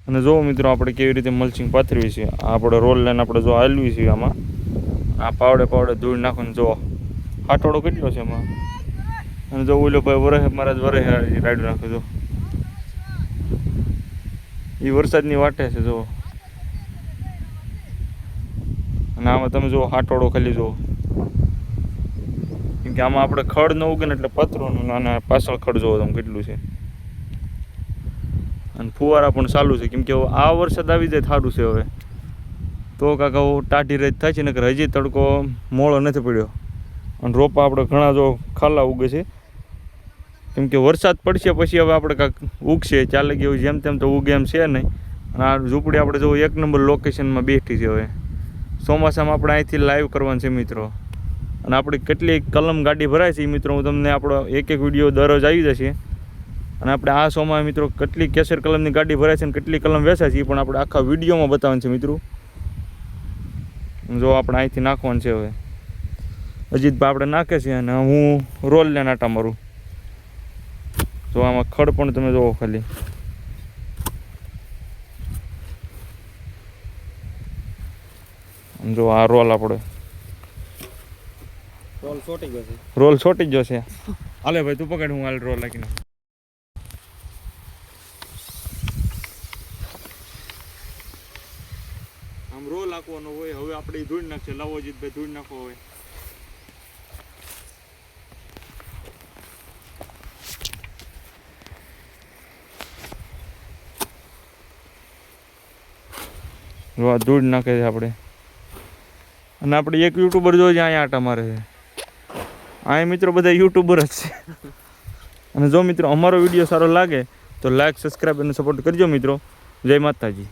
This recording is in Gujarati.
અને જો મિત્રો આપણે કેવી રીતે મલ્ચિંગ પાથરવી છે. આપણે રોલ લઈને આપણે જો હાલવી છે આમાં. આ પાવડે ધૂળ નાખીને જો હાટોડો કેટલો છે એમાં. અને જો ઓલો ભાઈ વરહે મારા જ વરહે રાડ્યું નાખે જો એ વરસાદની વાટે છે જો. અને આમાં તમે જો હાટોડો ખાલી જો, કેમ કે આમાં આપણે ખડ ન ઉગે ને એટલે પતરું અને પાછળ ખડ જોવો તમે કેટલું છે. અને ફુવારા પણ ચાલુ છે, કેમ કે આ વરસાદ આવી જાય સારું છે હવે તો કાકા ટાઢી રેત થાય છે. નકર હજી તડકો મોળો નથી પડ્યો અને રોપા આપણે ઘણા જો ખાલા ઉગે છે, કેમ કે વરસાદ પડશે પછી હવે આપણે કાંક ઉગશે. ચાલે ગયું જેમ તેમ તો ઉગે એમ છે નહીં. અને આ ઝૂંપડી આપણે જો 1 નંબર લોકેશનમાં બેઠી છે. હવે ચોમાસામાં આપણે અહીંથી લાઈવ કરવાનું છે મિત્રો. અને આપણી કેટલી કલમ ગાડી ભરાય છે એ મિત્રો હું તમને આપણો એક વિડીયો દરરોજ આવી જશે. અને આપણે આ શોમાં મિત્રો કેટલી કેસર કલમની ગાડી ભરાય છે અને કેટલી કલમ વેચાય છે એ પણ આપણે આખા વિડીયોમાં બતાવવાનું છે મિત્રો. જો આપણે અહીંથી નાખવાનું છે. હવે અજીતભાઈ આપણે નાખે છે અને હું રોલ લઈને આટા મારું. જો આમાં ખડ પણ તમે જોવો ખાલી. જો આ રોલ આપણે રોલ છોટી ગયો છે. હાલે ભાઈ તું પકડ, હું હાલ રોલ નાખીને. આમ રોલ નાખવાનો હોય. હવે આપણે ધૂળ નાખશે. લાવો અજીતભાઈ ધૂળ નાખવો હોય. જો આ ધૂળ નાખે છે આપણે. અને આપણે એક યુટ્યુબર જોઈએ અહીંયા આટા મારે છે. અહીંયા મિત્રો બધા યુટ્યુબર જ છે. અને જો મિત્રો અમારો વિડીયો સારો લાગે તો લાઈક, સબસ્ક્રાઈબ અને સપોર્ટ કરજો મિત્રો. જય માતાજી.